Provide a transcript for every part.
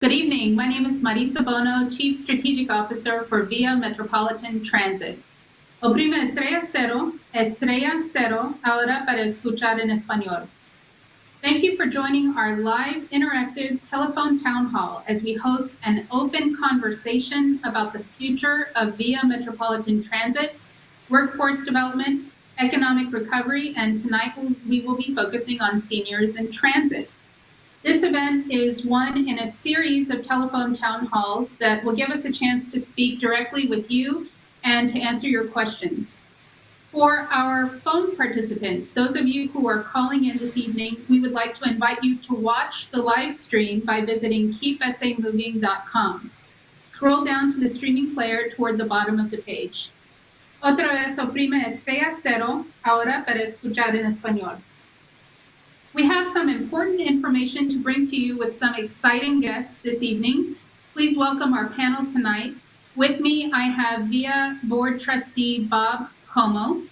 Good evening. My name is Marisa Bono, Chief Strategic Officer for VIA Metropolitan Transit. Oprime estrella cero, ahora para escuchar en español. Thank you for joining our live interactive telephone town hall as we host an open conversation about the future of VIA Metropolitan Transit, workforce development, economic recovery, and tonight we will be focusing on seniors in transit. This event is one in a series of telephone town halls that will give us a chance to speak directly with you and to answer your questions. For our phone participants, those of you who are calling in this evening, we would like to invite you to watch the live stream by visiting keepsamoving.com. Scroll down to the streaming player toward the bottom of the page. Otra vez oprime estrella cero, ahora para escuchar en español. We have some important information to bring to you with some exciting guests this evening. Please welcome our panel tonight. With me, I have VIA Board Trustee Bob Comeaux,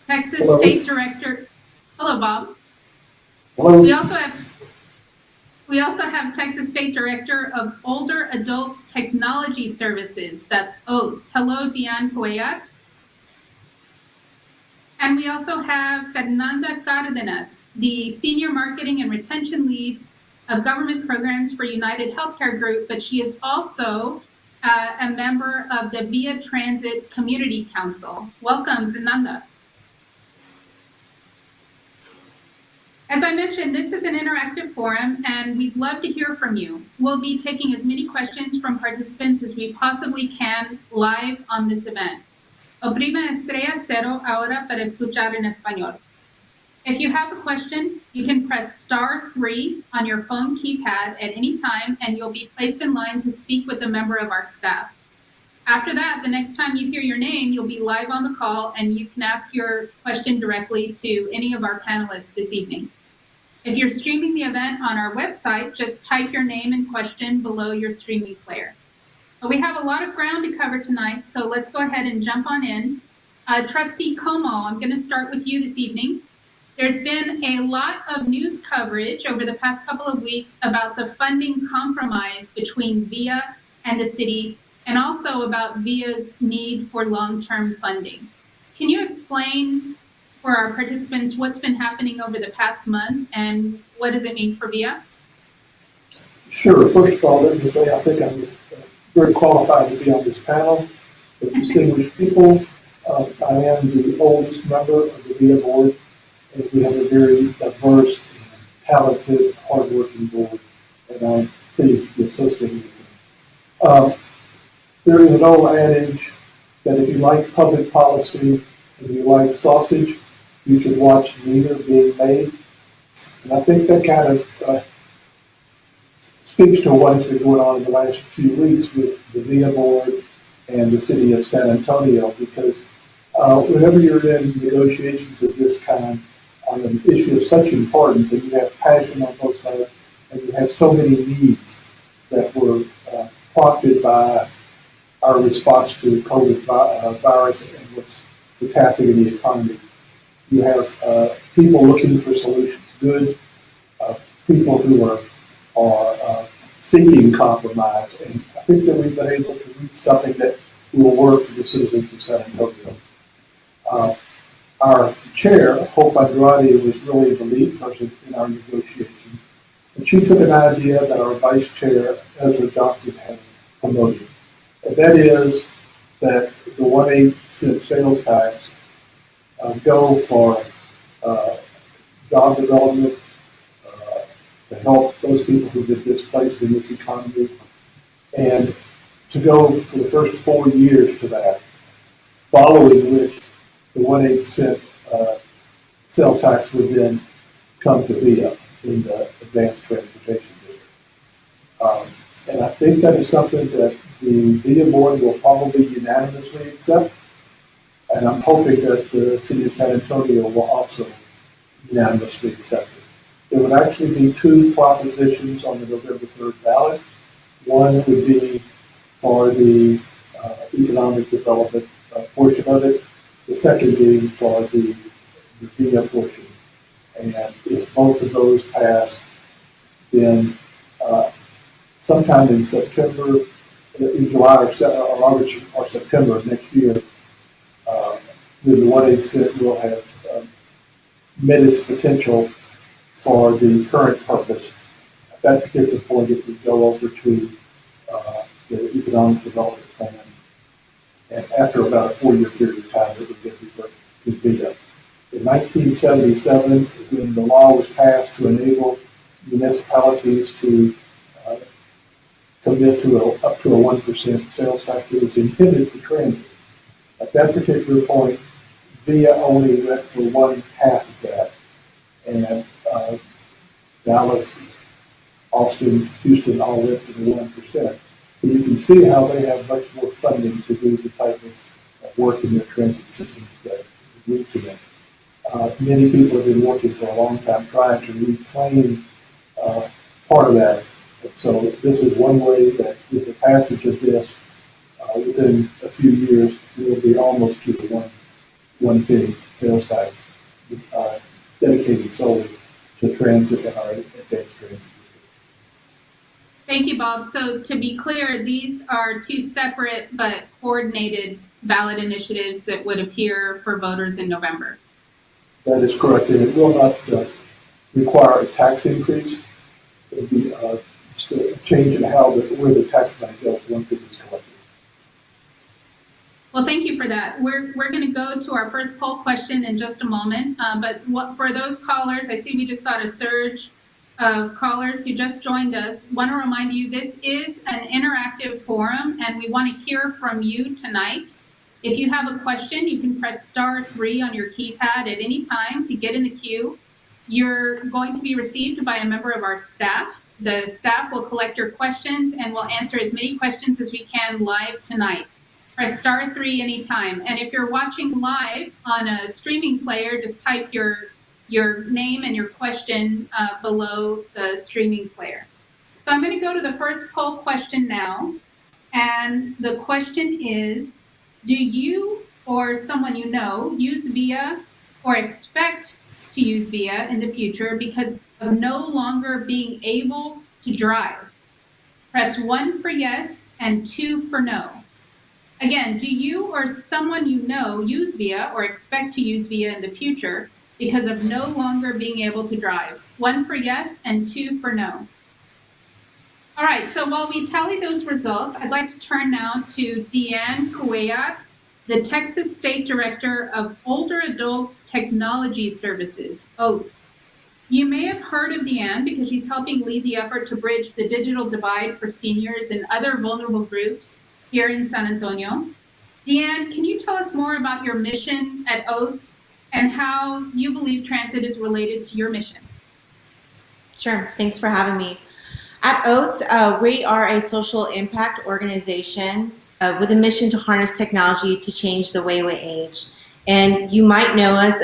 Texas Hello. State Director. Hello, Bob. Hello. We also have Texas State Director of Older Adults Technology Services. That's OATS. Hello, DeAnne Cuellar. And we also have Fernanda Cardenas, the Senior Marketing and Retention Lead of Government Programs for United Healthcare Group, but she is also a member of the VIA Transit Community Council. Welcome, Fernanda. As I mentioned, this is an interactive forum, and we'd love to hear from you. We'll be taking as many questions from participants as we possibly can live on this event. Oprime estrella cero ahora para escuchar en español. If you have a question, you can press *3 on your phone keypad at any time, and you'll be placed in line to speak with a member of our staff. After that, the next time you hear your name, you'll be live on the call, and you can ask your question directly to any of our panelists this evening. If you're streaming the event on our website, just type your name and question below your streaming player. We have a lot of ground to cover tonight, so let's go ahead and jump on in. Trustee Comeaux, I'm going to start with you this evening. There's been a lot of news coverage over the past couple of weeks about the funding compromise between VIA and the city, and also about VIA's need for long-term funding. Can you explain for our participants what's been happening over the past month, and what does it mean for VIA? Sure. First of all, let me say I think I'm very qualified to be on this panel with distinguished people. I am the oldest member of the VIA board, and we have a very diverse, talented, hardworking board, and I'm pleased to be associated with them. There is an old adage that if you like public policy and you like sausage, you should watch neither being made. And I think that kind of speaks to what has been going on in the last few weeks with the VIA board and the city of San Antonio, because whenever you're in negotiations of this kind on an issue of such importance, and you have passion on both sides, and you have so many needs that were prompted by our response to the COVID virus and what's happening in the economy. You have people looking for solutions, good people who are seeking compromise, and I think that we've been able to reach something that will work for the citizens of San Antonio. Our chair, Hope Andrade, was really the lead person in our negotiations, and she took an idea that our vice chair, Ezra Johnson, had promoted, and that is that the 1/8 cent sales tax go for job development, to help those people who've been displaced in this economy, and to go for the first 4 years to that, following which the 1/8 cent sales tax would then come to VIA in the advanced transportation district. And I think that is something that the VIA board will probably unanimously accept, and I'm hoping that the city of San Antonio will also unanimously accept it. There would actually be 2 propositions on the November 3rd ballot. One would be for the economic development portion of it. The second being for the VIA portion. And if both of those pass, then sometime in September, in July or August or September of next year, the OATS will have met its potential for the current purpose. At that particular point, it would go over to the Economic Development Plan, and after about a 4-year period of time, it would get to VIA. In 1977, when the law was passed to enable municipalities to commit to up to a 1% sales tax, it was intended for transit. At that particular point, VIA only went for 1/2 of that, and Dallas, Austin, Houston all went for the 1%. So you can see how they have much more funding to do the type of work in their transit system that we to them. Many people have been working for a long time trying to reclaim part of that. And so this is one way that with the passage of this, within a few years, we will be almost to the one penny sales tax dedicated solely to transit and our advanced transit. Thank you, Bob. So to be clear, these are two separate but coordinated ballot initiatives that would appear for voters in November. That is correct, and it will not require a tax increase. It will be just a change in where the tax money goes once it is collected. Well, thank you for that. We're going to go to our first poll question in just a moment. For those callers, I see we just got a surge of callers who just joined us. Want to remind you, this is an interactive forum, and we want to hear from you tonight. If you have a question, you can press *3 on your keypad at any time to get in the queue. You're going to be received by a member of our staff. The staff will collect your questions and will answer as many questions as we can live tonight. Press *3 anytime. And if you're watching live on a streaming player, just type your name and your question below the streaming player. So I'm going to go to the first poll question now. And the question is, do you or someone you know use VIA or expect to use VIA in the future because of no longer being able to drive? Press 1 for yes and 2 for no. Again, do you or someone you know use VIA or expect to use VIA in the future because of no longer being able to drive? 1 for yes and 2 for no. All right, so while we tally those results, I'd like to turn now to DeAnne Cuellar, the Texas State Director of Older Adults Technology Services, OATS. You may have heard of DeAnne because she's helping lead the effort to bridge the digital divide for seniors and other vulnerable groups here in San Antonio. DeAnne, can you tell us more about your mission at OATS and how you believe transit is related to your mission? Sure, thanks for having me. At OATS, we are a social impact organization with a mission to harness technology to change the way we age. And you might know us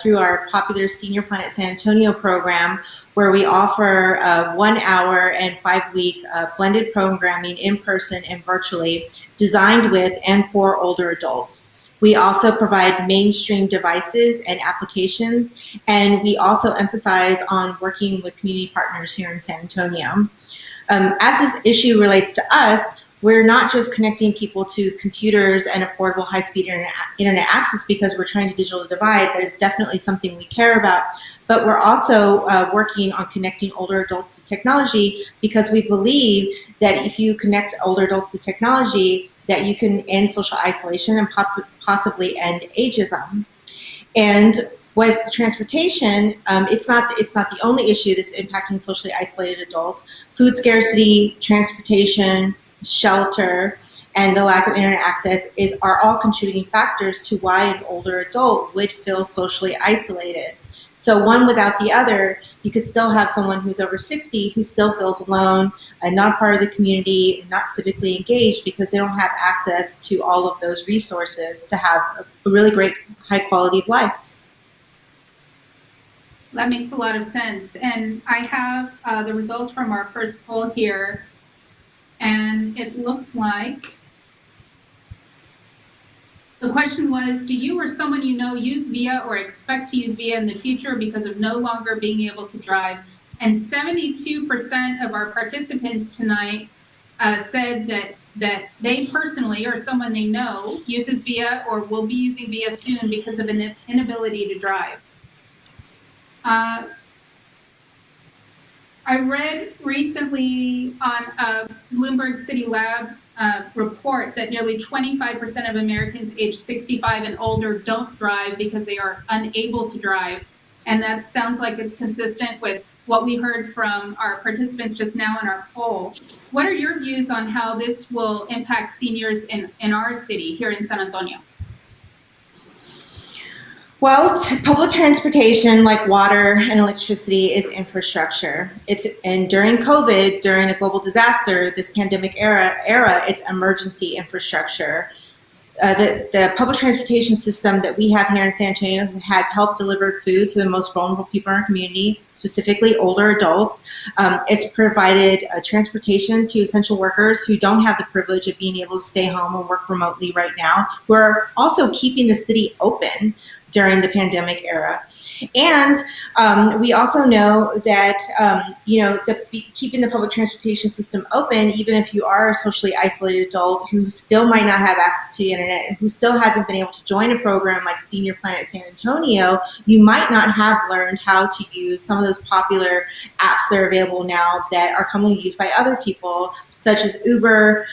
through our popular Senior Planet San Antonio program, where we offer 1 hour and 5-week blended programming in person and virtually, designed with and for older adults. We also provide mainstream devices and applications, and we also emphasize on working with community partners here in San Antonio. As this issue relates to us, we're not just connecting people to computers and affordable high-speed internet access because we're trying to digital divide. That is definitely something we care about. But we're also working on connecting older adults to technology because we believe that if you connect older adults to technology, that you can end social isolation and possibly end ageism. And with transportation, it's not the only issue that's impacting socially isolated adults. Food scarcity, transportation, shelter, and the lack of internet access are all contributing factors to why an older adult would feel socially isolated. So one without the other, you could still have someone who's over 60 who still feels alone and not part of the community and not civically engaged because they don't have access to all of those resources to have a really great high quality of life. That makes a lot of sense. And I have the results from our first poll here. And it looks like the question was, do you or someone you know use VIA or expect to use VIA in the future because of no longer being able to drive? And 72% of our participants tonight said that they personally or someone they know uses VIA or will be using VIA soon because of an inability to drive. I read recently on a Bloomberg City Lab report that nearly 25% of Americans aged 65 and older don't drive because they are unable to drive. And that sounds like it's consistent with what we heard from our participants just now in our poll. What are your views on how this will impact seniors in our city here in San Antonio? Well, public transportation, like water and electricity, is infrastructure. And during COVID, during a global disaster, this pandemic era, it's emergency infrastructure. The public transportation system that we have here in San Antonio has helped deliver food to the most vulnerable people in our community, specifically older adults. It's provided transportation to essential workers who don't have the privilege of being able to stay home and work remotely right now, who are also keeping the city open during the pandemic era. And we also know that, keeping the public transportation system open, even if you are a socially isolated adult who still might not have access to the internet and who still hasn't been able to join a program like Senior Planet San Antonio, you might not have learned how to use some of those popular apps that are available now that are commonly used by other people, such as Uber,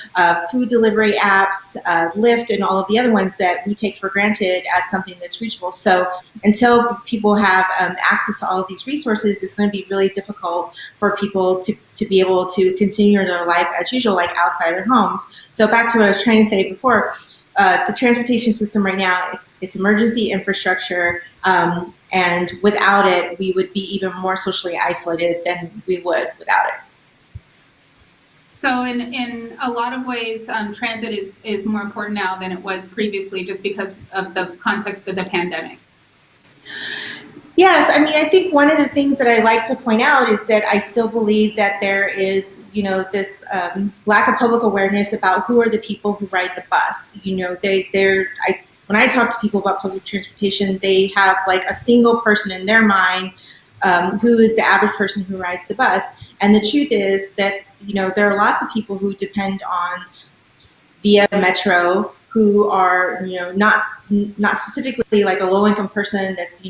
food delivery apps, Lyft, and all of the other ones that we take for granted as something that's reachable. So until people have access to all of these resources, it's going to be really difficult for people to be able to continue their life as usual, like outside their homes. So back to what I was trying to say before, the transportation system right now, it's emergency infrastructure, and without it, we would be even more socially isolated than we would without it. So in a lot of ways, transit is more important now than it was previously just because of the context of the pandemic. Yes, I mean, I think one of the things that I like to point out is that I still believe that there is, this lack of public awareness about who are the people who ride the bus. When I talk to people about public transportation, they have like a single person in their mind who is the average person who rides the bus. And the truth is that, there are lots of people who depend on via Metro who are, not specifically like a low-income person that's,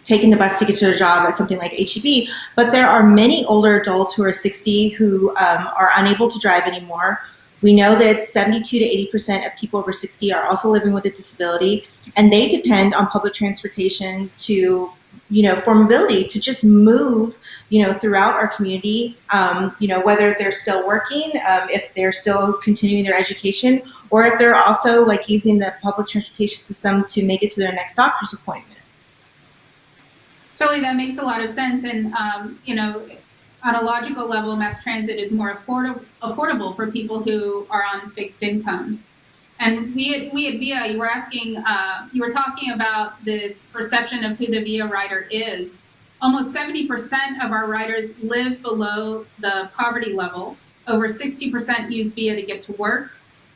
taking the bus to get to their job at something like HEB, but there are many older adults who are 60 who are unable to drive anymore. We know that 72 to 80% of people over 60 are also living with a disability, and they depend on public transportation to, for mobility, to just move, throughout our community, whether they're still working, if they're still continuing their education, or if they're also like using the public transportation system to make it to their next doctor's appointment. Surely that makes a lot of sense. And, on a logical level, mass transit is more affordable for people who are on fixed incomes. And we at VIA, you were talking about this perception of who the VIA rider is. Almost 70% of our riders live below the poverty level. Over 60% use VIA to get to work.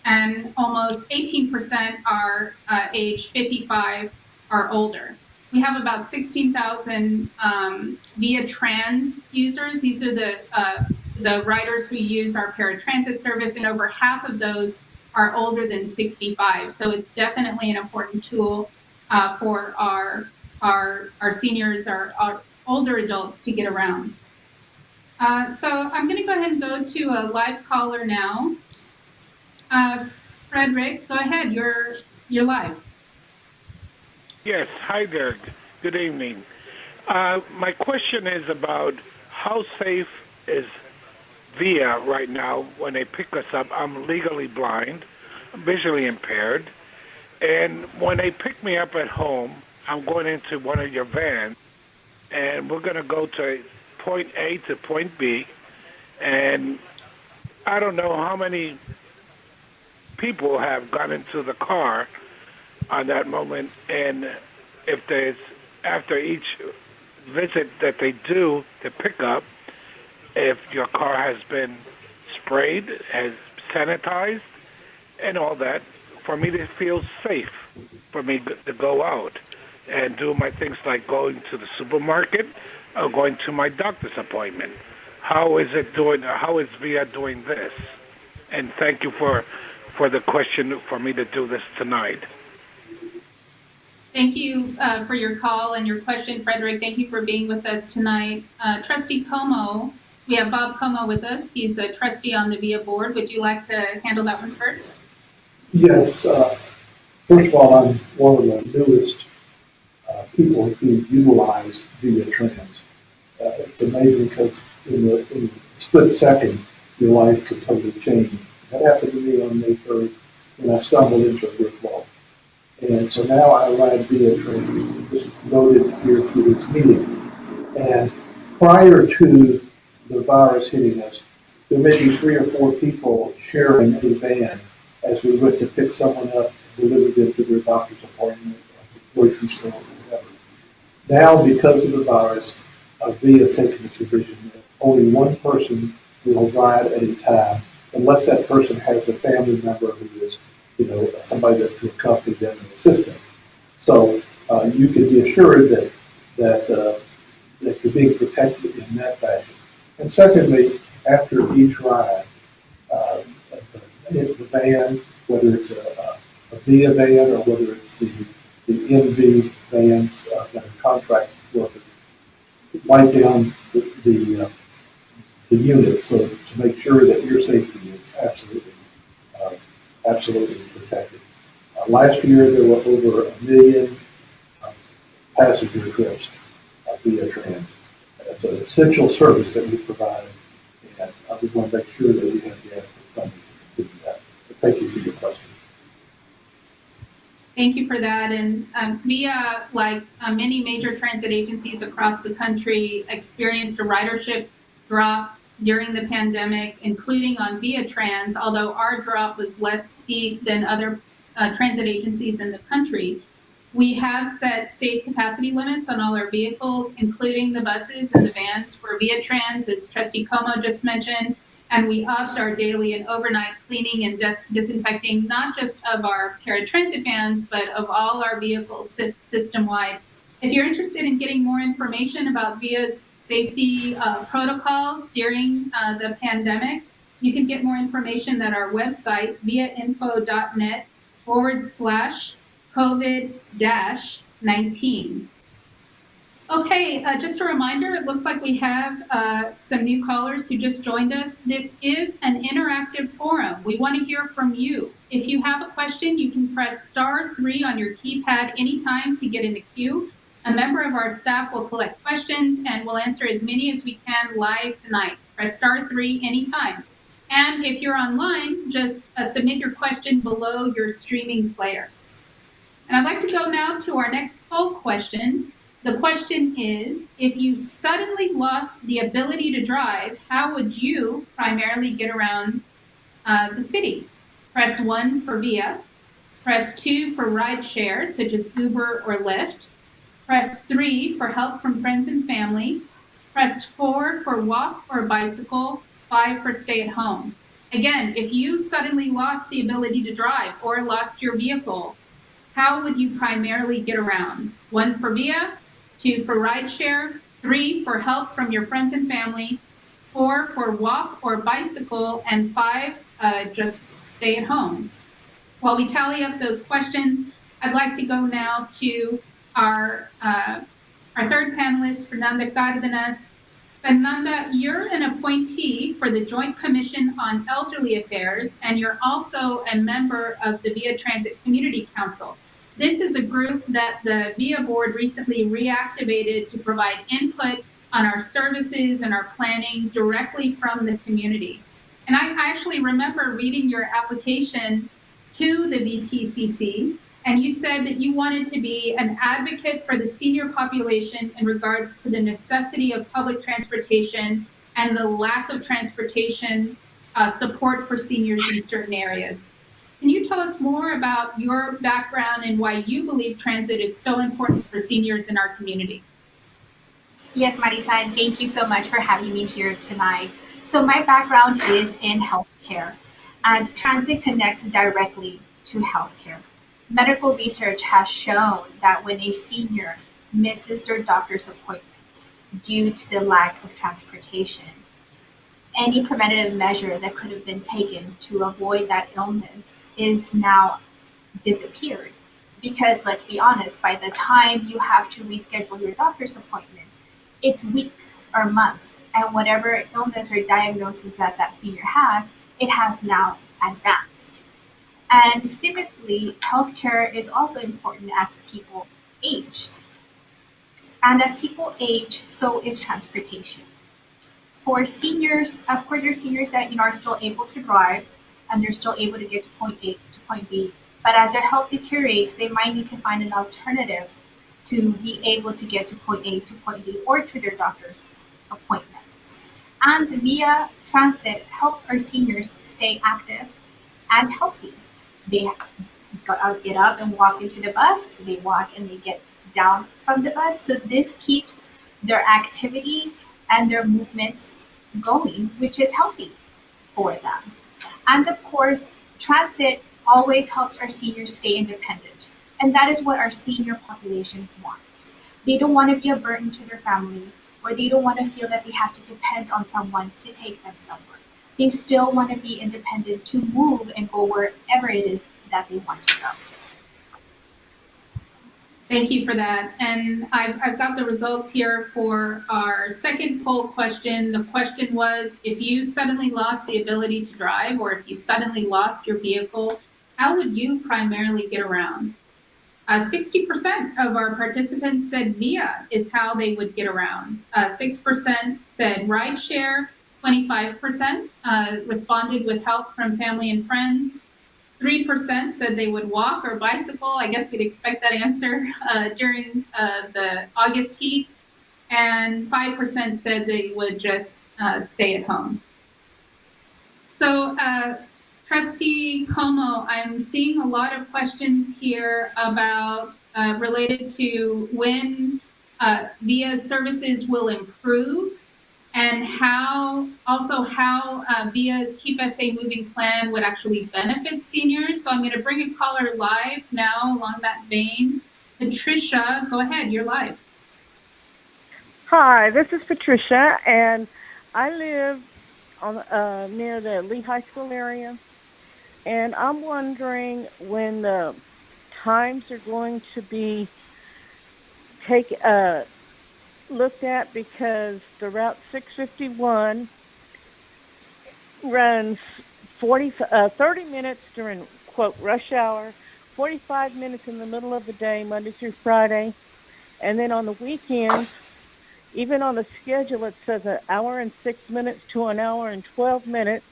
And almost 18% are age 55 or older. We have about 16,000 VIA trans users. These are the riders who use our paratransit service, and over half of those are older than 65. So it's definitely an important tool for our seniors, our older adults to get around. So I'm going to go ahead and go to a live caller now. Frederick, go ahead. You're live. Yes, hi there. Good evening. My question is about how safe is VIA right now when they pick us up. I'm legally blind, I'm visually impaired, and when they pick me up at home, I'm going into one of your vans, and we're going to go to point A to point B, and I don't know how many people have got into the car on that moment, and if there's, after each visit that they do to pick up, if your car has been sprayed, has sanitized, and all that, for me to feel safe, for me to go out and do my things like going to the supermarket, going to my doctor's appointment. How is it doing? How is VIA doing this? And thank you for the question for me to do this tonight. Thank you for your call and your question, Frederick. Thank you for being with us tonight. Trustee Comeaux, we have Bob Comeaux with us. He's a trustee on the VIA board. Would you like to handle that one first? Yes. First of all, I'm one of the newest people who utilize VIA Trans. It's amazing because in a split second, your life could totally change. That happened to me on May 3rd when I stumbled into a brick wall. And so now I ride VIA Trans, just voted here to this meeting. And prior to the virus hitting us, there may be 3 or 4 people sharing a van as we went to pick someone up and deliver them to their doctor's appointment or the grocery store or whatever. Now, because of the virus, VIA has taken the provision that only one person will ride at a time, unless that person has a family member who is, somebody that will accompany them and assist them. So you can be assured that you're being protected in that fashion. And secondly, after each ride, the van, whether it's a VIA van or whether it's the MV vans that are contract workers, wipe down the unit so to make sure that your safety is absolutely protected. Last year there were over 1 million passenger trips via Trans. It's an essential service that we provide, and we want to make sure that we have the adequate funding to do that. But thank you for your question. Thank you for that. And VIA, like many major transit agencies across the country, experienced a ridership drop during the pandemic, including on VIA Trans, although our drop was less steep than other transit agencies in the country. We have set safe capacity limits on all our vehicles, including the buses and the vans for VIA Trans, as Trustee Comeaux just mentioned. And we upped our daily and overnight cleaning and disinfecting, not just of our paratransit vans, but of all our vehicles system-wide. If you're interested in getting more information about VIA's safety protocols during the pandemic, you can get more information at our website, viainfo.net/COVID-19. Okay, just a reminder, it looks like we have some new callers who just joined us. This is an interactive forum. We want to hear from you. If you have a question, you can press *3 on your keypad anytime to get in the queue. A member of our staff will collect questions and we'll answer as many as we can live tonight. Press *3 anytime. And if you're online, just submit your question below your streaming player. And I'd like to go now to our next poll question. The question is, if you suddenly lost the ability to drive, how would you primarily get around the city? Press 1 for VIA. Press 2 for rideshare, such as Uber or Lyft. Press 3 for help from friends and family. Press 4 for walk or bicycle. 5 for stay at home. Again, if you suddenly lost the ability to drive or lost your vehicle, how would you primarily get around? 1 for VIA, 2 for rideshare, 3 for help from your friends and family, 4 for walk or bicycle, and 5 just stay at home. While we tally up those questions, I'd like to go now to our third panelist, Fernanda Cardenas. Fernanda, you're an appointee for the Joint Commission on Elderly Affairs, and you're also a member of the VIA Transit Community Council. This is a group that the VIA board recently reactivated to provide input on our services and our planning directly from the community. And I actually remember reading your application to the VTCC, and you said that you wanted to be an advocate for the senior population in regards to the necessity of public transportation and the lack of transportation support for seniors in certain areas. Can you tell us more about your background and why you believe transit is so important for seniors in our community? Yes, Marisa, and thank you so much for having me here tonight. So my background is in healthcare, and transit connects directly to healthcare. Medical research has shown that when a senior misses their doctor's appointment, due to the lack of transportation. Any preventative measure that could have been taken to avoid that illness is now disappeared. Because let's be honest, by the time you have to reschedule your doctor's appointment, it's weeks or months. And whatever illness or diagnosis that senior has, it has now advanced. And seriously, healthcare is also important as people age. And as people age, so is transportation. For seniors, of course, there are seniors that are still able to drive and they're still able to get to point A to point B. But as their health deteriorates, they might need to find an alternative to be able to get to point A to point B or to their doctor's appointments. And Via Transit helps our seniors stay active and healthy. They get up and walk into the bus, they walk and they get down from the bus. So this keeps their activity and their movements going, which is healthy for them. And of course, transit always helps our seniors stay independent. And that is what our senior population wants. They don't want to be a burden to their family, or they don't want to feel that they have to depend on someone to take them somewhere. They still want to be independent to move and go wherever it is that they want to go. Thank you for that. And I've got the results here for our second poll question. The question was, if you suddenly lost the ability to drive, or if you suddenly lost your vehicle, how would you primarily get around? 60% of our participants said Via is how they would get around. 6% said rideshare. 25% responded with help from family and friends. 3% said they would walk or bicycle. I guess we'd expect that answer during the August heat. And 5% said they would just stay at home. So, Trustee Comeaux, I'm seeing a lot of questions here about related to when VIA services will improve, and how VIA's Keep SA Moving plan would actually benefit seniors. So I'm going to bring a caller live now along that vein. Patricia, go ahead, you're live. Hi, this is Patricia, and I live on near the Lee High School area, and I'm wondering when the times are going to be looked at, because the Route 651 runs 30 minutes during, quote, rush hour, 45 minutes in the middle of the day, Monday through Friday, and then on the weekends, even on the schedule, it says an hour and 6 minutes to an hour and 12 minutes,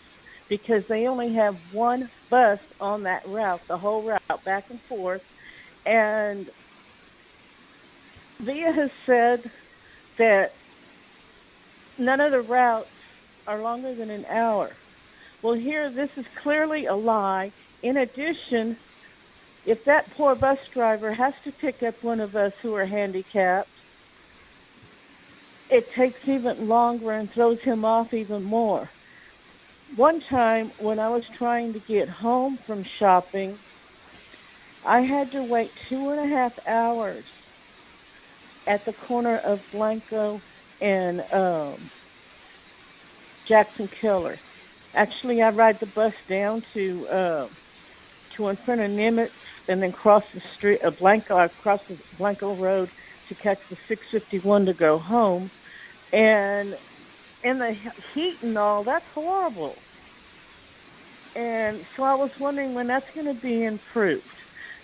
because they only have one bus on that route, the whole route, back and forth. And VIA has said that none of the routes are longer than an hour. Well, here, this is clearly a lie. In addition, if that poor bus driver has to pick up one of us who are handicapped, it takes even longer and throws him off even more. One time when I was trying to get home from shopping, I had to wait 2.5 hours at the corner of Blanco and Jackson Cuellar. Actually, I ride the bus down to in front of Nimitz, and then cross the street of Blanco. I cross the Blanco Road to catch the 651 to go home. And in the heat and all, that's horrible. And so I was wondering when that's going to be improved.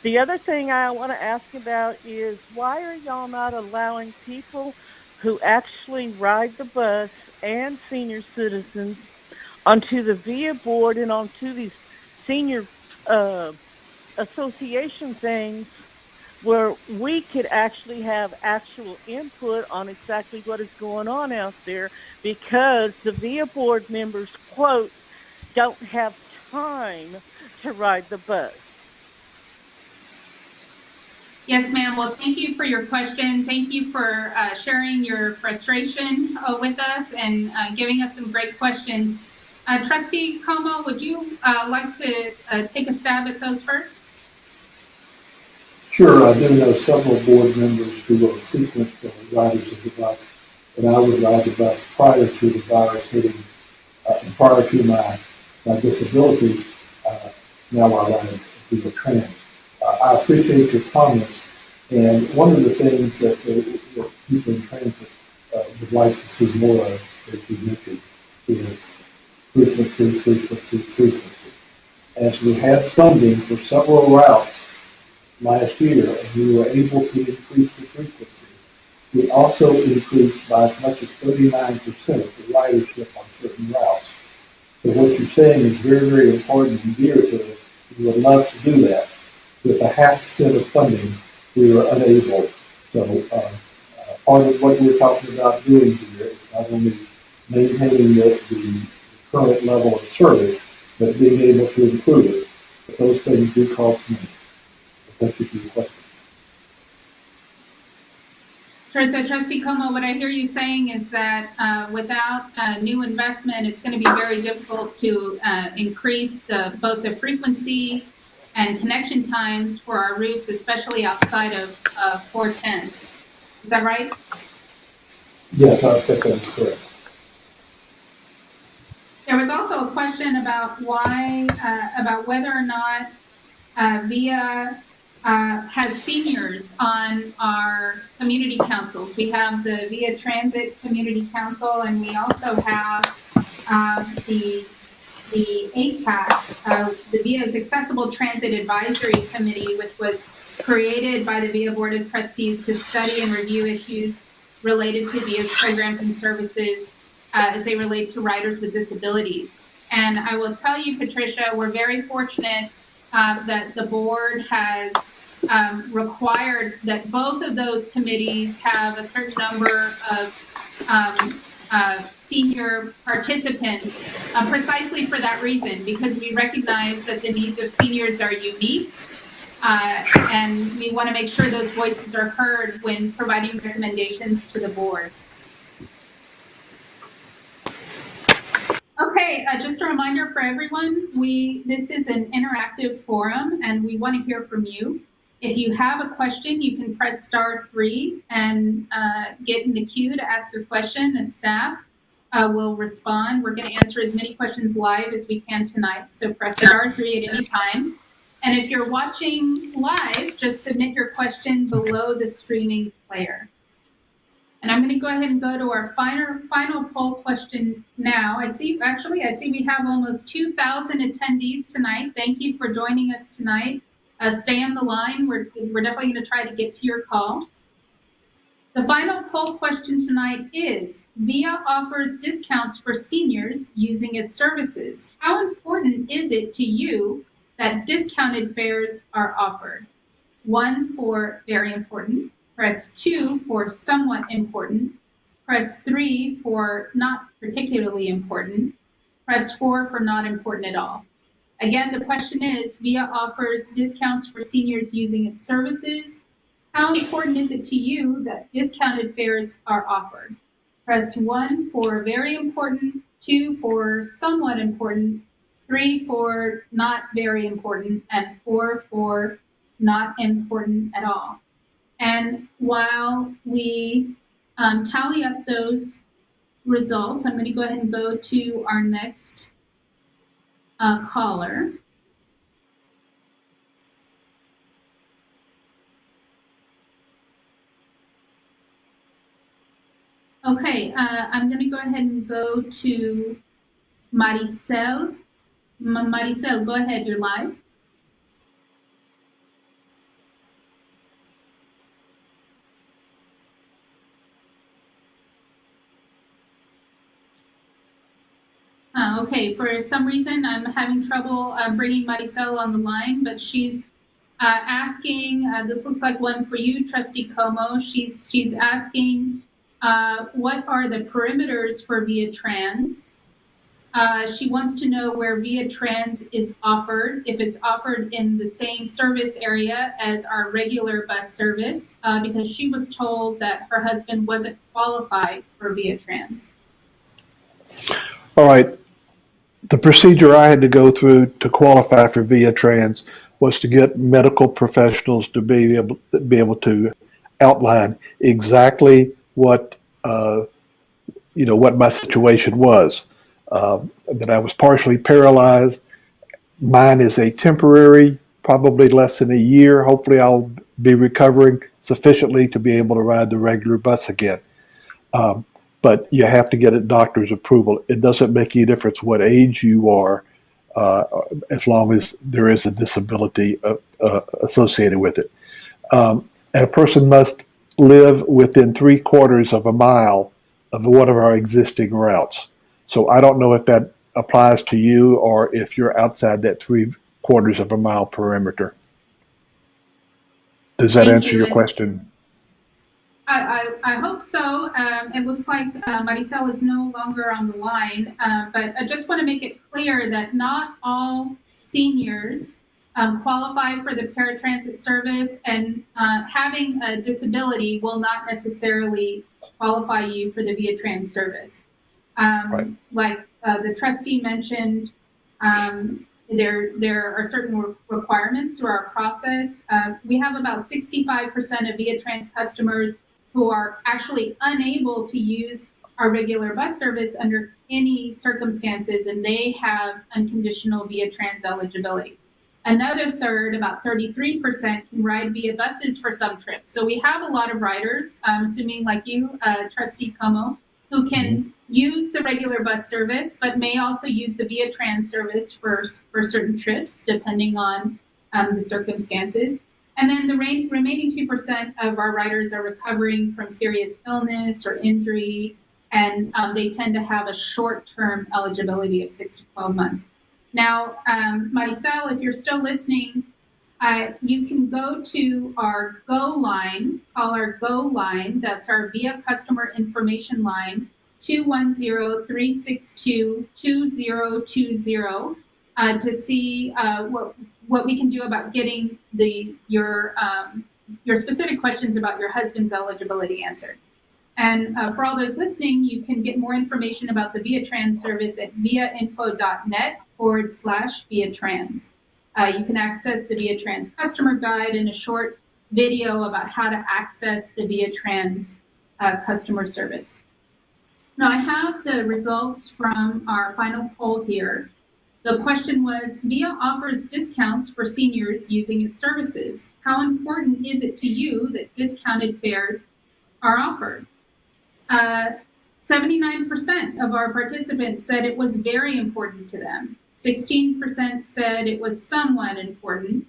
The other thing I want to ask about is, why are y'all not allowing people who actually ride the bus and senior citizens onto the VIA board and onto these senior association things, where we could actually have actual input on exactly what is going on out there, because the VIA board members, quote, don't have time to ride the bus. Yes, ma'am. Well, thank you for your question. Thank you for sharing your frustration with us and giving us some great questions. Trustee Comeaux, would you like to take a stab at those first? Sure, I do know several board members who are frequent riders of the bus. and I would ride the bus prior to the virus hitting, prior to my disability. Now I ride via trans. I appreciate your comments, and one of the things that people in transit would like to see more of, as you mentioned, is frequency. As we had funding for several routes last year, and we were able to increase the frequency, we also increased by as much as 39% the ridership on certain routes. So what you're saying is very, very important and dear to us. We would love to do that. With a 0.5% of funding, we were unable. So part of what we're talking about doing here is not only maintaining the current level of service, but being able to improve it. But those things do cost money. Thank you for your question. Sure. So Trustee Comeaux, what I hear you saying is that without new investment, it's going to be very difficult to increase both the frequency and connection times for our routes, especially outside of 410. Is that right? Yes, I think that's correct. There was also a question about about whether or not VIA has seniors on our community councils. We have the VIA Transit Community Council, and we also have the ATAC, the VIA's Accessible Transit Advisory Committee, which was created by the VIA Board of Trustees to study and review issues related to VIA's programs and services as they relate to riders with disabilities. And I will tell you, Patricia, we're very fortunate that the board has required that both of those committees have a certain number of senior participants precisely for that reason, because we recognize that the needs of seniors are unique, and we want to make sure those voices are heard when providing recommendations to the board. Okay, just a reminder for everyone, this is an interactive forum and we want to hear from you. If you have a question, you can press *3 and get in the queue to ask your question. The staff will respond. We're going to answer as many questions live as we can tonight, so press *3 at any time. And if you're watching live, just submit your question below the streaming player. And I'm going to go ahead and go to our final poll question now. I see we have almost 2,000 attendees tonight. Thank you for joining us tonight. Stay on the line. We're definitely going to try to get to your call. The final poll question tonight is, VIA offers discounts for seniors using its services. How important is it to you that discounted fares are offered? 1 for very important. Press 2 for somewhat important. Press 3 for not particularly important. Press 4 for not important at all. Again, the question is, VIA offers discounts for seniors using its services. How important is it to you that discounted fares are offered? Press 1 for very important, 2 for somewhat important, 3 for not very important, and 4 for not important at all. And while we tally up those results, I'm going to go ahead and go to our next caller. Okay, I'm going to go ahead and go to Maricel. Maricel, go ahead, you're live. Okay, for some reason, I'm having trouble bringing Maricel on the line, but she's asking, this looks like one for you, Trustee Comeaux. She's asking, what are the perimeters for VIA Trans? She wants to know where VIA Trans is offered, if it's offered in the same service area as our regular bus service, because she was told that her husband wasn't qualified for VIA Trans. All right. The procedure I had to go through to qualify for VIA Trans was to get medical professionals to be able to outline exactly what what my situation was. That I was partially paralyzed. Mine is a temporary, probably less than a year. Hopefully I'll be recovering sufficiently to be able to ride the regular bus again. But you have to get a doctor's approval. It doesn't make any difference what age you are, as long as there is a disability associated with it. And a person must live within 3/4 of a mile of one of our existing routes. So I don't know if that applies to you or if you're outside that 3/4 of a mile perimeter. Does that Thank answer you. your And question? I hope so. It looks like Maricel is no longer on the line, but I just want to make it clear that not all seniors qualify for the paratransit service, and having a disability will not necessarily qualify you for the Via Trans service. Right. Like the trustee mentioned, there are certain requirements through our process. We have about 65% of Via Trans customers who are actually unable to use our regular bus service under any circumstances, and they have unconditional Via Trans eligibility. Another third, about 33%, can ride via buses for some trips. So we have a lot of riders, assuming like you, Trustee Comeaux, who can use the regular bus service, but may also use the Via Trans service for certain trips, depending on the circumstances. And then the remaining 2% of our riders are recovering from serious illness or injury, and they tend to have a short-term eligibility of 6 to 12 months. Now, Maricel, if you're still listening, you can go to our Go line, call our Go line, that's our Via Customer Information Line, 210-362-2020, to see what we can do about getting your specific questions about your husband's eligibility answered. And for all those listening, you can get more information about the Via Trans service at viainfo.net/Via Trans. You can access the Via Trans customer guide and a short video about how to access the Via Trans customer service. Now, I have the results from our final poll here. The question was, Via offers discounts for seniors using its services. How important is it to you that discounted fares are offered? 79% of our participants said it was very important to them. 16% said it was somewhat important.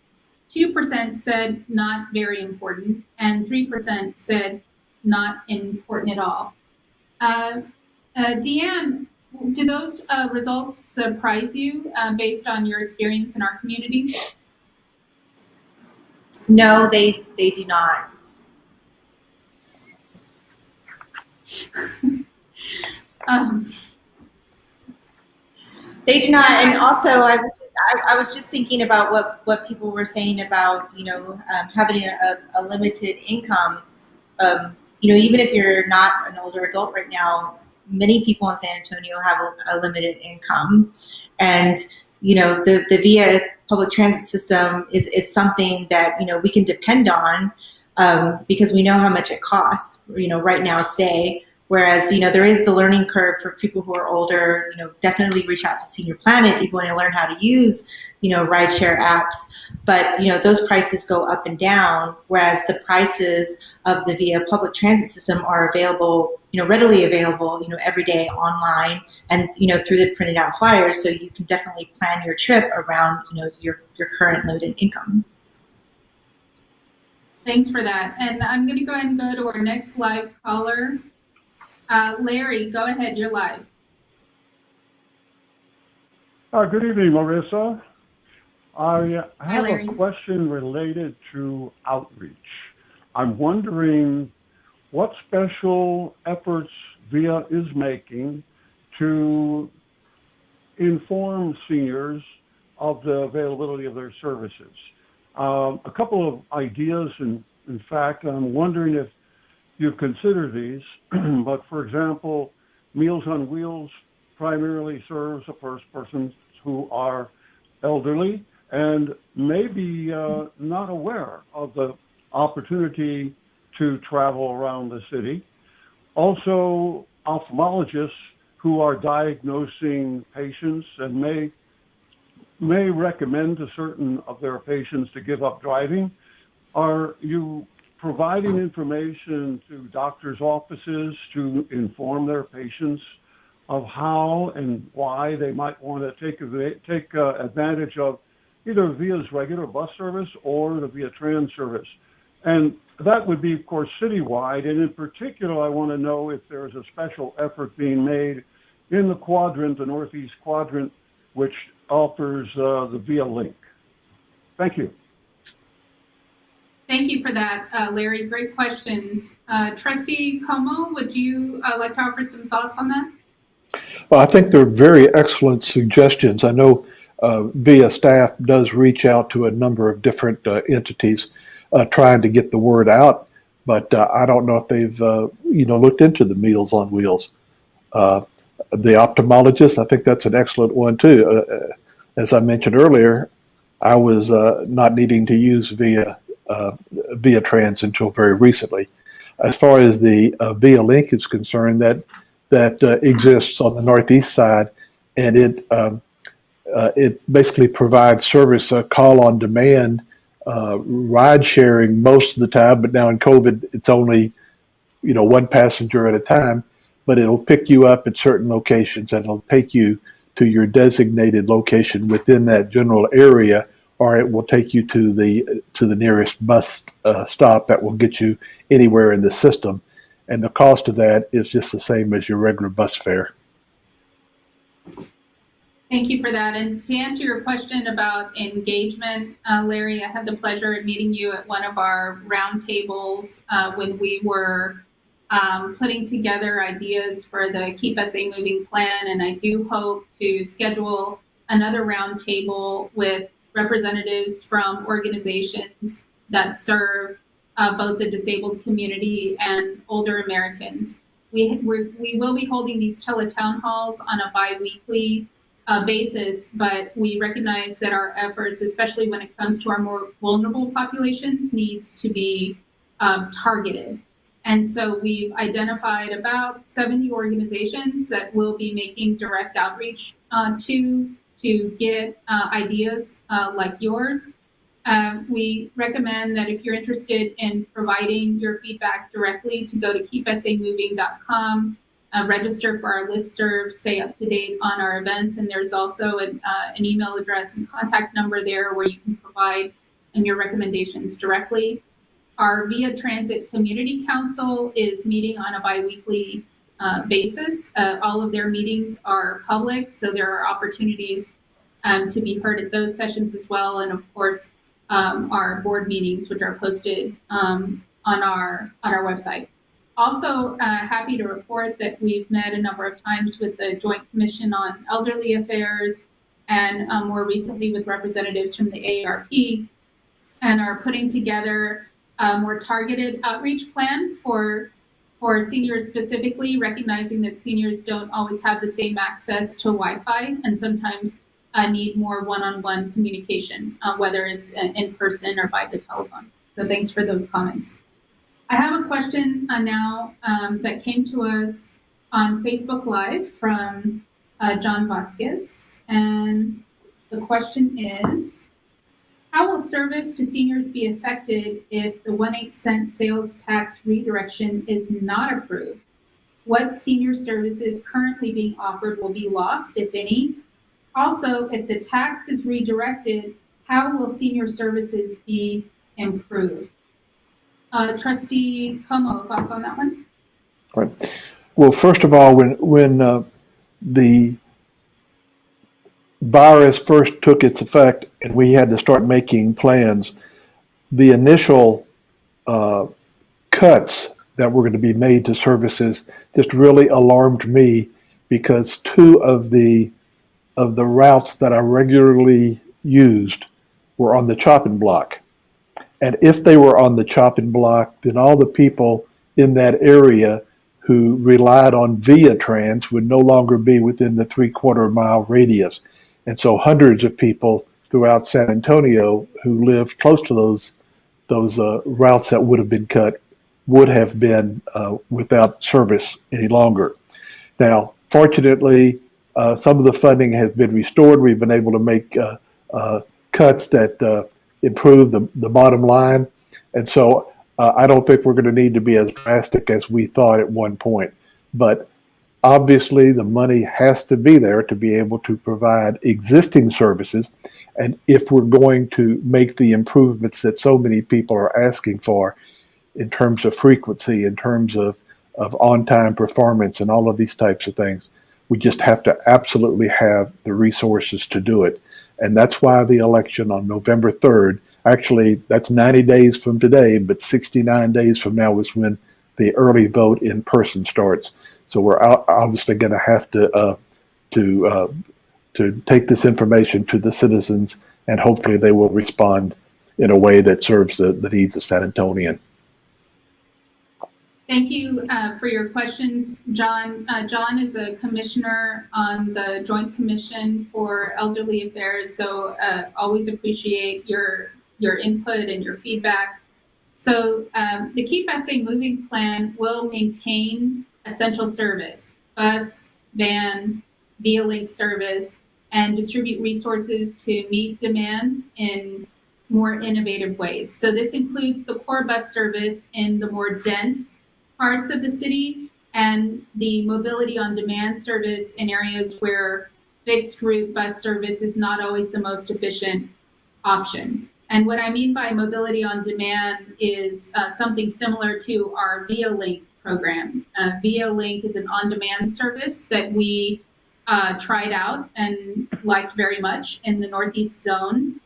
2% said not very important. And 3% said not important at all. DeAnne, do those results surprise you based on your experience in our community? No, they do not. They do not. And also, I was just thinking about what people were saying about, having a limited income. Even if you're not an older adult right now, many people in San Antonio have a limited income. And, the Via public transit system is something that, we can depend on because we know how much it costs, right now today. Whereas, there is the learning curve for people who are older. Definitely reach out to Senior Planet if you want to learn how to use, rideshare apps. But, those prices go up and down, whereas the prices of the Via public transit system are available, readily available, every day online and, through the printed out flyers. So you can definitely plan your trip around, your current limited income. Thanks for that. And I'm going to go ahead and go to our next live caller. Larry, go ahead. You're live. Good evening, Marisa. I have Larry. a question related to outreach. I'm wondering what special efforts Via is making to inform seniors of the availability of their services. A couple of ideas, in fact, I'm wondering if you've considered these, but for example, Meals on Wheels primarily serves persons who are elderly and maybe not aware of the opportunity to travel around the city. Also, ophthalmologists who are diagnosing patients and may recommend to certain of their patients to give up driving. Are you providing information to doctors' offices to inform their patients of how and why they might want to take advantage of either VIA's regular bus service or the VIA Trans service? And that would be, of course, citywide. And in particular, I want to know if there's a special effort being made in the quadrant, the northeast quadrant, which offers the VIA link. Thank you. Thank you for that, Larry. Great questions. Trustee Comeaux, would you like to offer some thoughts on that? Well, I think they're very excellent suggestions. I know VIA staff does reach out to a number of different entities trying to get the word out, but I don't know if they've looked into the Meals on Wheels. The ophthalmologist, I think that's an excellent one too. As I mentioned earlier, I was not needing to use VIA Trans until very recently. As far as the VIA Link is concerned, that exists on the northeast side, and it basically provides service, call on demand, ride sharing most of the time. But now in COVID, it's only one passenger at a time. But it'll pick you up at certain locations, and it'll take you to your designated location within that general area, or it will take you to the nearest bus stop that will get you anywhere in the system. And the cost of that is just the same as your regular bus fare. Thank you for that. And to answer your question about engagement, Larry, I had the pleasure of meeting you at one of our roundtables when we were putting together ideas for the Keep SA Moving plan. And I do hope to schedule another roundtable with representatives from organizations that serve both the disabled community and older Americans. We will be holding these Tele-Townhalls on a bi-weekly basis, but we recognize that our efforts, especially when it comes to our more vulnerable populations, needs to be targeted. And so we've identified about 70 organizations that will be making direct outreach to get ideas like yours. We recommend that if you're interested in providing your feedback directly, to go to keepsamoving.com, register for our listserv, stay up to date on our events, and there's also an email address and contact number there where you can provide your recommendations directly. Our VIA Transit Community Council is meeting on a bi-weekly basis. All of their meetings are public, so there are opportunities to be heard at those sessions as well. And of course, our board meetings, which are posted on our website. Also, happy to report that we've met a number of times with the Joint Commission on Elderly Affairs and more recently with representatives from the AARP, and are putting together a more targeted outreach plan for seniors specifically, recognizing that seniors don't always have the same access to Wi-Fi and sometimes need more one-on-one communication, whether it's in person or by the telephone. So thanks for those comments. I have a question now that came to us on Facebook Live from John Vasquez. And the question is, how will service to seniors be affected if the 1/8 cent sales tax redirection is not approved? What senior services currently being offered will be lost, if any? Also, if the tax is redirected, how will senior services be improved? Trustee Comeaux, thoughts on that one? Right. Well, first of all, when the virus first took its effect and we had to start making plans, the initial cuts that were going to be made to services just really alarmed me, because two of the routes that I regularly used were on the chopping block. And if they were on the chopping block, then all the people in that area who relied on VIA Trans would no longer be within the 3/4 mile radius. And so hundreds of people throughout San Antonio who lived close to those routes that would have been cut would have been without service any longer. Now, fortunately, some of the funding has been restored. We've been able to make cuts that improve the bottom line. And so I don't think we're going to need to be as drastic as we thought at one point. But obviously, the money has to be there to be able to provide existing services. And if we're going to make the improvements that so many people are asking for in terms of frequency, in terms of on-time performance and all of these types of things, we just have to absolutely have the resources to do it. And that's why the election on November 3rd, actually that's 90 days from today, but 69 days from now is when the early vote in person starts. So we're obviously going to have to take this information to the citizens, and hopefully they will respond in a way that serves the needs of San Antonian. Thank you for your questions, John. John is a commissioner on the Joint Commission for Elderly Affairs, so always appreciate your input and your feedback. So the Keep SA Moving Plan will maintain essential service, bus, van, Via Link service, and distribute resources to meet demand in more innovative ways. So this includes the core bus service in the more dense parts of the city and the mobility on demand service in areas where fixed route bus service is not always the most efficient option. And what I mean by mobility on demand is something similar to our Via Link program. Via Link is an on-demand service that we tried out and liked very much in the Northeast Zone.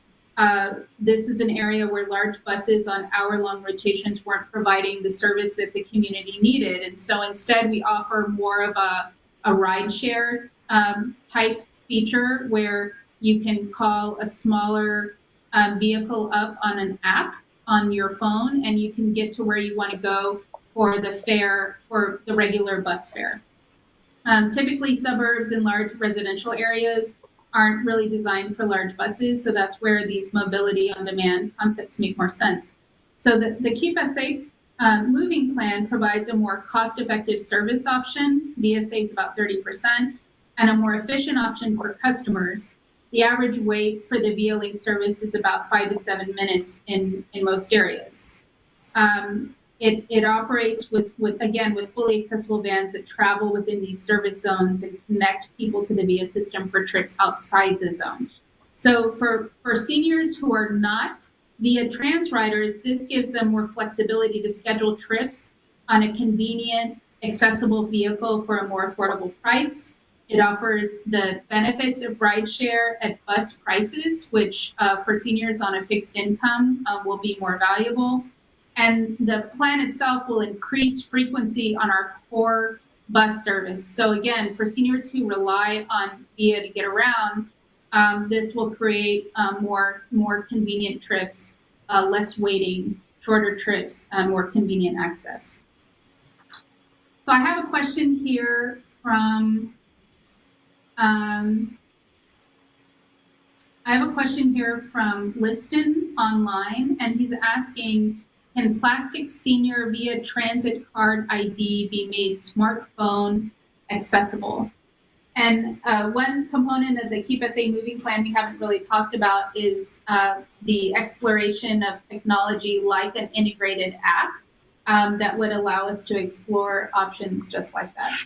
This is an area where large buses on hour-long rotations weren't providing the service that the community needed. And so instead we offer more of a rideshare type feature where you can call a smaller vehicle up on an app on your phone, and you can get to where you want to go for the fare, for the regular bus fare. Typically, suburbs and large residential areas aren't really designed for large buses, so that's where these mobility on demand concepts make more sense. So the Keep SA Moving Plan provides a more cost-effective service option. Via saves about 30%, and a more efficient option for customers. The average wait for the Via Link service is about 5 to 7 minutes in most areas. It operates with fully accessible vans that travel within these service zones and connect people to the Via system for trips outside the zone. So for seniors who are not Via Trans riders, this gives them more flexibility to schedule trips on a convenient, accessible vehicle for a more affordable price. It offers the benefits of rideshare at bus prices, which for seniors on a fixed income will be more valuable. And the plan itself will increase frequency on our core bus service. So again, for seniors who rely on Via to get around, this will create more convenient trips, less waiting, shorter trips, more convenient access. So I have a question here from Liston online, and he's asking, can plastic senior Via Transit card ID be made smartphone accessible? And one component of the Keep SA Moving Plan we haven't really talked about is the exploration of technology like an integrated app that would allow us to explore options just like that.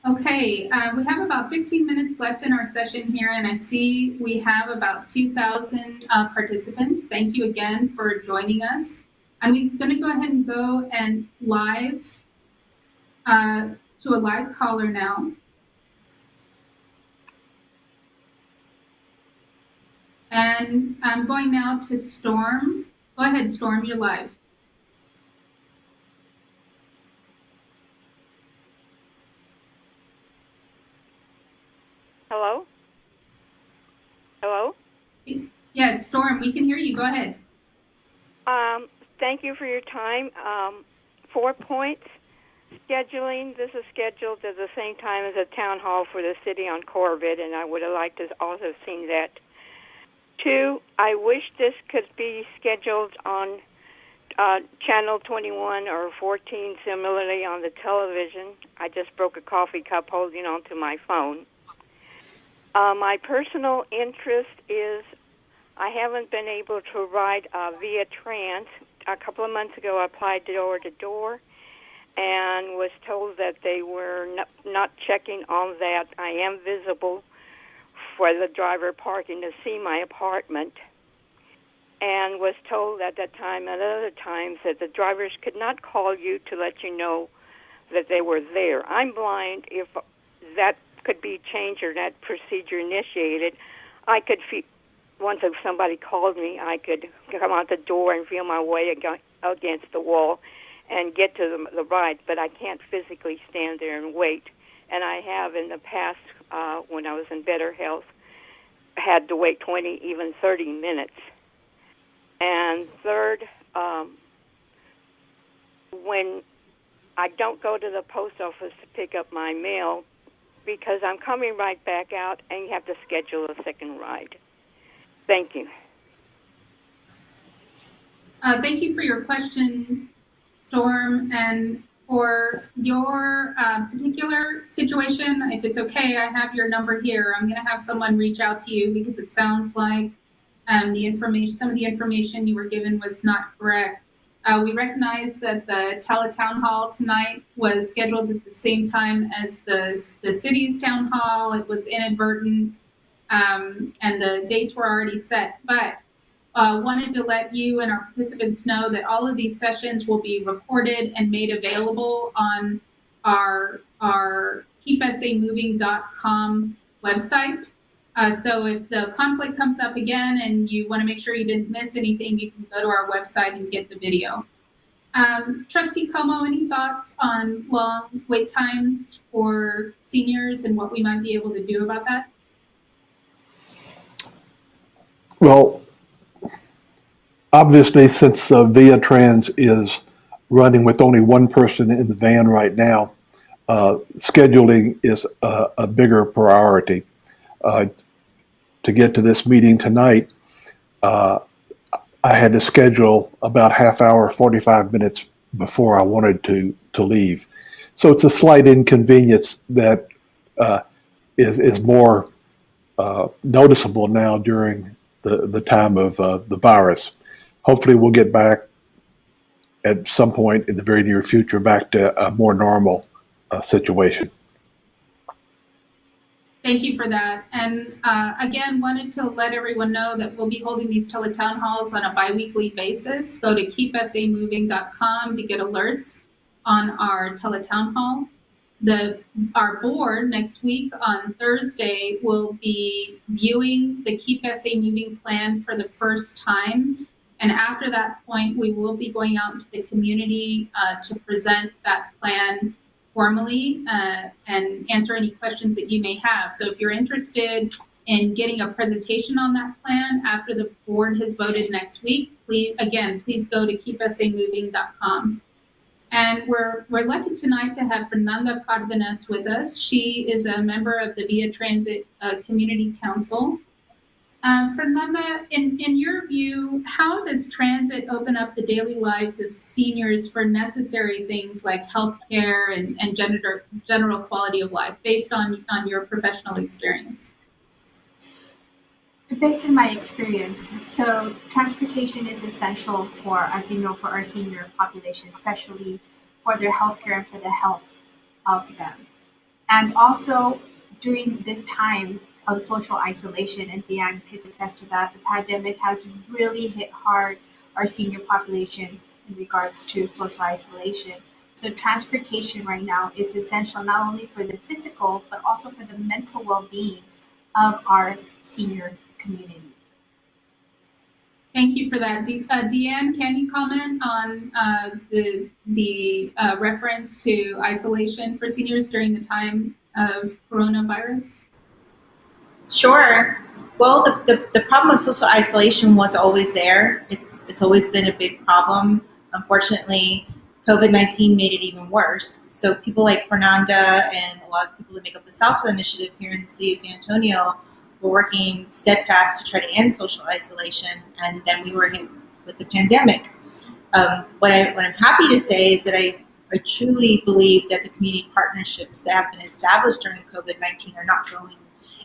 Okay, we have about 15 minutes left in our session here, and I see we have about 2,000 participants. Thank you again for joining us. I'm going to go ahead and go and live to a live caller now. And I'm going now to Storm. Go ahead, Storm, you're live. Hello? Hello? Yes, Storm, we can hear you. Go ahead. Thank you for your time. 4 points. Scheduling. This is scheduled at the same time as a town hall for the city on Corbett, and I would have liked to also seen that 2, I wish this could be scheduled on channel 21 or 14, similarly on the television. I just broke a coffee cup holding onto my phone. My personal interest is I haven't been able to ride via Trans. A couple of months ago, I applied door to door and was told that they were not checking on that. I am visible for the driver parking to see my apartment, and was told at that time and other times that the drivers could not call you to let you know that they were there. I'm blind. If that could be changed or that procedure initiated, I could once if somebody called me, I could come out the door and feel my way against the wall and get to the ride, but I can't physically stand there and wait. And I have in the past, when I was in better health, had to wait 20, even 30 minutes. And third, when I don't go to the post office to pick up my mail, because I'm coming right back out and you have to schedule a second ride. Thank you. Thank you for your question, Storm, and for your particular situation. If it's okay, I have your number here. I'm going to have someone reach out to you because it sounds like some of the information you were given was not correct. We recognize that the Tele-Townhall tonight was scheduled at the same time as the city's town hall. It was inadvertent, and the dates were already set, but wanted to let you and our participants know that all of these sessions will be recorded and made available on our keepsamoving.com website. So if the conflict comes up again and you want to make sure you didn't miss anything, you can go to our website and get the video. Trustee Comeaux, any thoughts on long wait times for seniors and what we might be able to do about that? Well, obviously, since Via Trans is running with only one person in the van right now, scheduling is a bigger priority. To get to this meeting tonight, I had to schedule about half hour, 45 minutes before I wanted to leave. So it's a slight inconvenience that is more noticeable now during the time of the virus. Hopefully we'll get back at some point in the very near future back to a more normal situation. Thank you for that. And again, wanted to let everyone know that we'll be holding these Tele-Townhalls on a bi-weekly basis. Go to keepsamoving.com to get alerts on our Tele-Townhalls. Our board next week on Thursday will be viewing the Keep SA Moving plan for the first time. And after that point, we will be going out into the community to present that plan formally and answer any questions that you may have. So if you're interested in getting a presentation on that plan after the board has voted next week, please go to keepsamoving.com. And we're lucky tonight to have Fernanda Cardenas with us. She is a member of the Via Transit Community Council. Fernanda, in your view, how does transit open up the daily lives of seniors for necessary things like healthcare and general quality of life, based on your professional experience? Based on my experience, so transportation is essential for, as you know, for our senior population, especially for their healthcare and for the health of them. And also during this time of social isolation, and DeAnne could attest to that, the pandemic has really hit hard our senior population in regards to social isolation. So transportation right now is essential not only for the physical, but also for the mental well-being of our senior community. Thank you for that. DeAnne, can you comment on the reference to isolation for seniors during the time of coronavirus? Sure. Well, the problem of social isolation was always there. It's always been a big problem. Unfortunately, COVID-19 made it even worse. So people like Fernanda and a lot of the people that make up the Salsa Initiative here in the city of San Antonio were working steadfast to try to end social isolation, and then we were hit with the pandemic. What I'm happy to say is that I truly believe that the community partnerships that have been established during COVID-19 are not going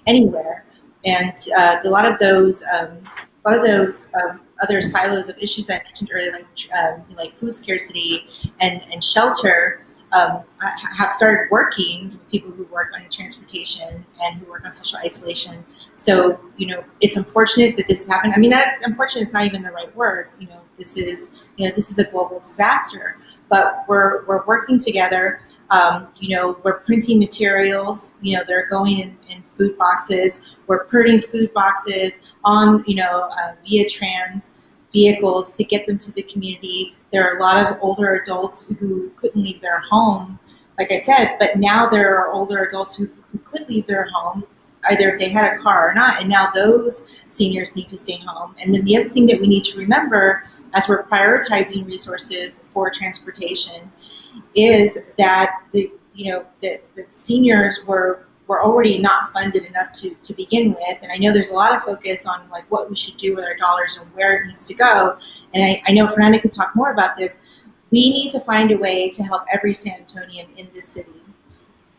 anywhere, and a lot of those other silos of issues that I mentioned earlier, like food scarcity and shelter, have started working with people who work on transportation and who work on social isolation. So, it's unfortunate that this has happened. I mean, that unfortunate is not even the right word. This is a global disaster, but we're working together. We're printing materials, they're going in food boxes. We're putting food boxes on, via trans vehicles to get them to the community. There are a lot of older adults who couldn't leave their home, like I said, but now there are older adults who could leave their home, either if they had a car or not, and now those seniors need to stay home. And then the other thing that we need to remember as we're prioritizing resources for transportation is that the seniors were already not funded enough to begin with. And I know there's a lot of focus on like what we should do with our dollars and where it needs to go. And I know Fernanda could talk more about this. We need to find a way to help every San Antonian in this city.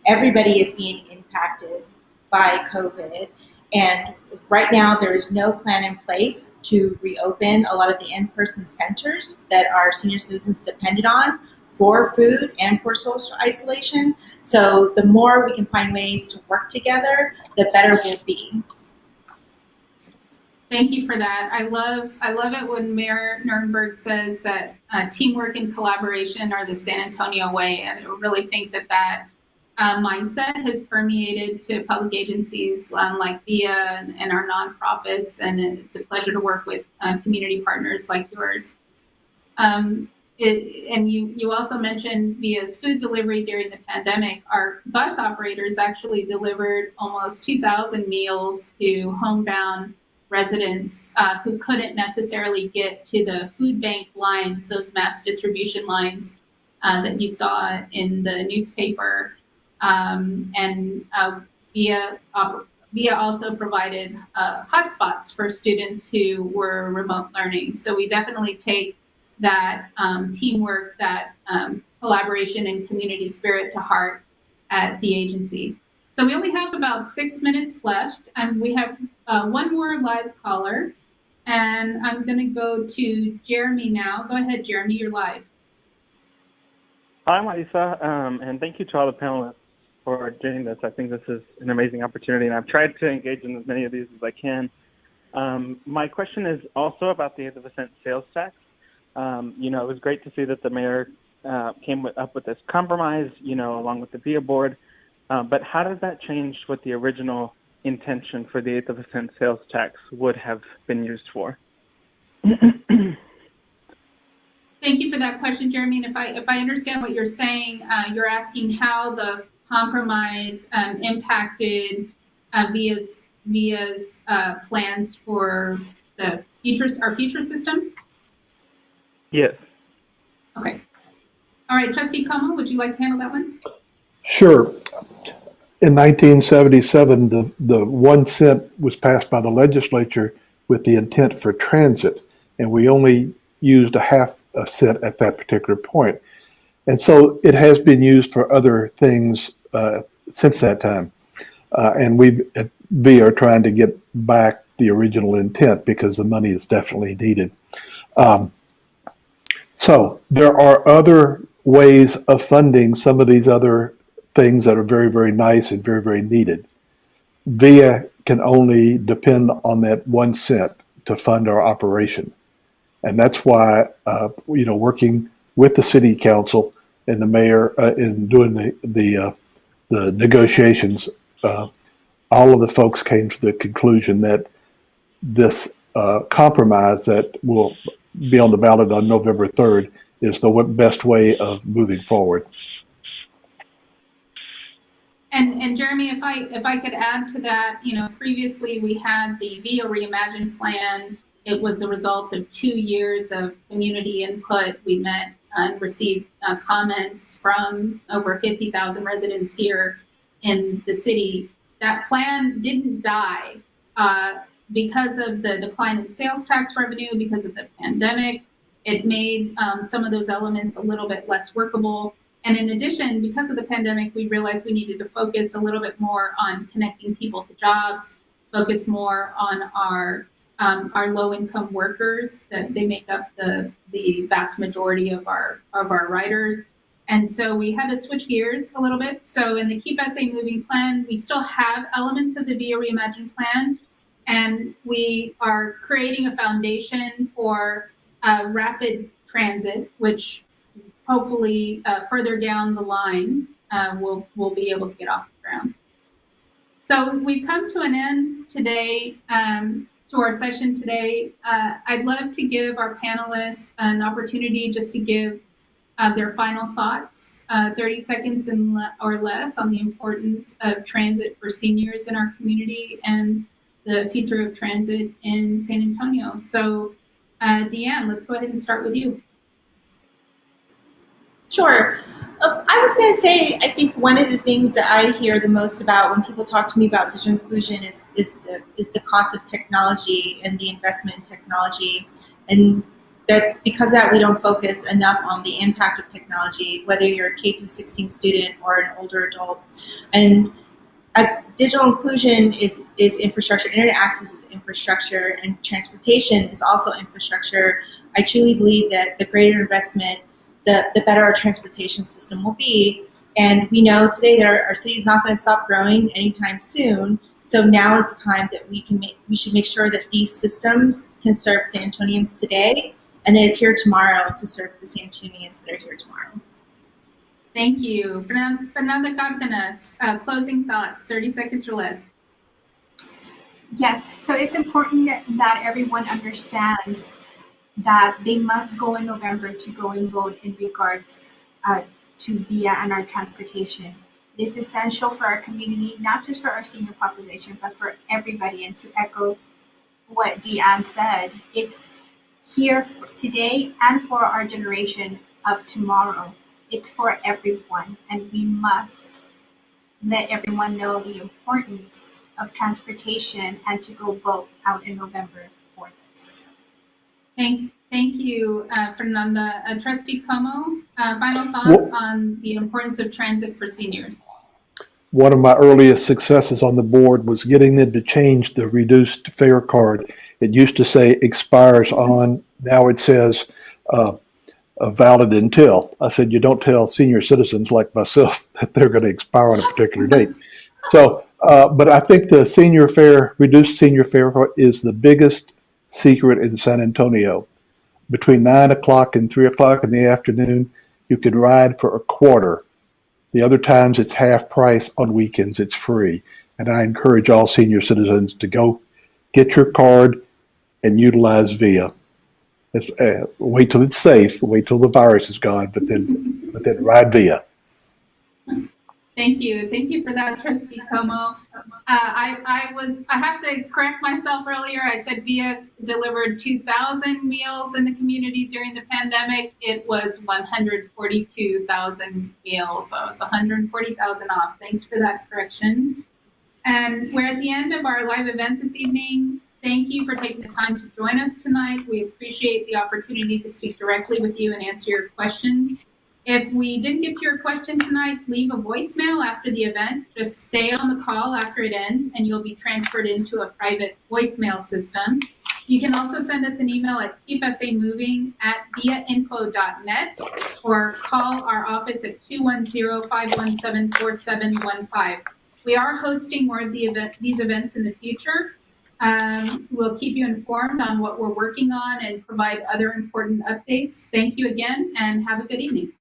Everybody is being impacted by COVID. And right now there is no plan in place to reopen a lot of the in-person centers that our senior citizens depended on for food and for social isolation. So the more we can find ways to work together, the better we'll be. Thank you for that. I love it when Mayor Nurnberg says that teamwork and collaboration are the San Antonio way, and I really think that mindset has permeated to public agencies like VIA and our nonprofits, and it's a pleasure to work with community partners like yours. And you also mentioned VIA's food delivery during the pandemic. Our bus operators actually delivered almost 2,000 meals to homebound residents who couldn't necessarily get to the food bank lines, those mass distribution lines that you saw in the newspaper. VIA also provided hotspots for students who were remote learning. So we definitely take that teamwork, that collaboration and community spirit to heart at the agency. So we only have about 6 minutes left, and we have one more live caller, and I'm going to go to Jeremy now. Go ahead, Jeremy, you're live. Hi, Marisa, and thank you to all the panelists for doing this. I think this is an amazing opportunity, and I've tried to engage in as many of these as I can. My question is also about the 8% sales tax. It was great to see that the mayor came up with this compromise, along with the VIA board. But how does that change what the original intention for the 8% sales tax would have been used for? Thank you for that question, Jeremy. And if I understand what you're saying, you're asking how the compromise impacted VIA's plans for our future system? Yes. Okay. All right, Trustee Comeaux, would you like to handle that one? Sure. In 1977, the 1 cent was passed by the legislature with the intent for transit, and we only used a half a cent at that particular point. And so it has been used for other things since that time. And we at VIA are trying to get back the original intent because the money is definitely needed. So there are other ways of funding some of these other things that are very, very nice and very, very needed. VIA can only depend on that 1 cent to fund our operation. And that's why, working with the city council and the mayor in doing the negotiations, all of the folks came to the conclusion that this compromise that will be on the ballot on November 3rd is the best way of moving forward. And Jeremy, if I could add to that, previously we had the VIA Reimagine plan. It was a result of 2 years of community input. We met and received comments from over 50,000 residents here in the city. That plan didn't die. because of the decline in sales tax revenue, because of the pandemic, it made some of those elements a little bit less workable. And in addition, because of the pandemic, we realized we needed to focus a little bit more on connecting people to jobs, focus more on our low-income workers, that they make up the vast majority of our riders. And so we had to switch gears a little bit. So in the Keep SA Moving plan, we still have elements of the Via Reimagined plan, and we are creating a foundation for rapid transit, which hopefully further down the line we'll be able to get off the ground. So we've come to an end today, to our session today. I'd love to give our panelists an opportunity just to give their final thoughts, 30 seconds or less, on the importance of transit for seniors in our community and the future of transit in San Antonio. So DeAnne, let's go ahead and start with you. Sure. I was going to say, I think one of the things that I hear the most about when people talk to me about digital inclusion is the cost of technology and the investment in technology, and that because of that we don't focus enough on the impact of technology, whether you're a K through 16 student or an older adult. And as digital inclusion is infrastructure, internet access is infrastructure, and transportation is also infrastructure. I truly believe that the greater investment, the better our transportation system will be. And we know today that our city is not going to stop growing anytime soon. So now is the time that we should make sure that these systems can serve San Antonians today, and that it's here tomorrow to serve the San Antonians that are here tomorrow. Thank you. Fernanda Cardenas, closing thoughts, 30 seconds or less. Yes, so it's important that everyone understands that they must go in November to go and vote in regards to VIA and our transportation. It is essential for our community, not just for our senior population, but for everybody. And to echo what DeAnne said, it's here for today and for our generation of tomorrow. It's for everyone, and we must let everyone know the importance of transportation and to go vote out in November for this. Thank you, Fernanda. Trustee Comeaux, final thoughts on the importance of transit for seniors. One of my earliest successes on the board was getting them to change the reduced fare card. It used to say expires on, now it says valid until. I said, you don't tell senior citizens like myself that they're going to expire on a particular date. So, but I think the reduced senior fare card is the biggest secret in San Antonio. Between 9 o'clock and 3 o'clock in the afternoon, you can ride for a quarter. The other times it's half price. On weekends it's free. And I encourage all senior citizens to go get your card and utilize VIA. Wait till it's safe, wait till the virus is gone, but then ride VIA. Thank you for that, Trustee Comeaux. I have to correct myself earlier. I said VIA delivered 2,000 meals in the community during the pandemic. It was 142,000 meals, so it was 140,000 off. Thanks for that correction. And we're at the end of our live event this evening. Thank you for taking the time to join us tonight. We appreciate the opportunity to speak directly with you and answer your questions. If we didn't get to your question tonight, leave a voicemail after the event. Just stay on the call after it ends, and you'll be transferred into a private voicemail system. You can also send us an email at keepsamoving@viainfo.net or call our office at 210-517-4715. We are hosting more of these events in the future. We'll keep you informed on what we're working on and provide other important updates. Thank you again, and have a good evening.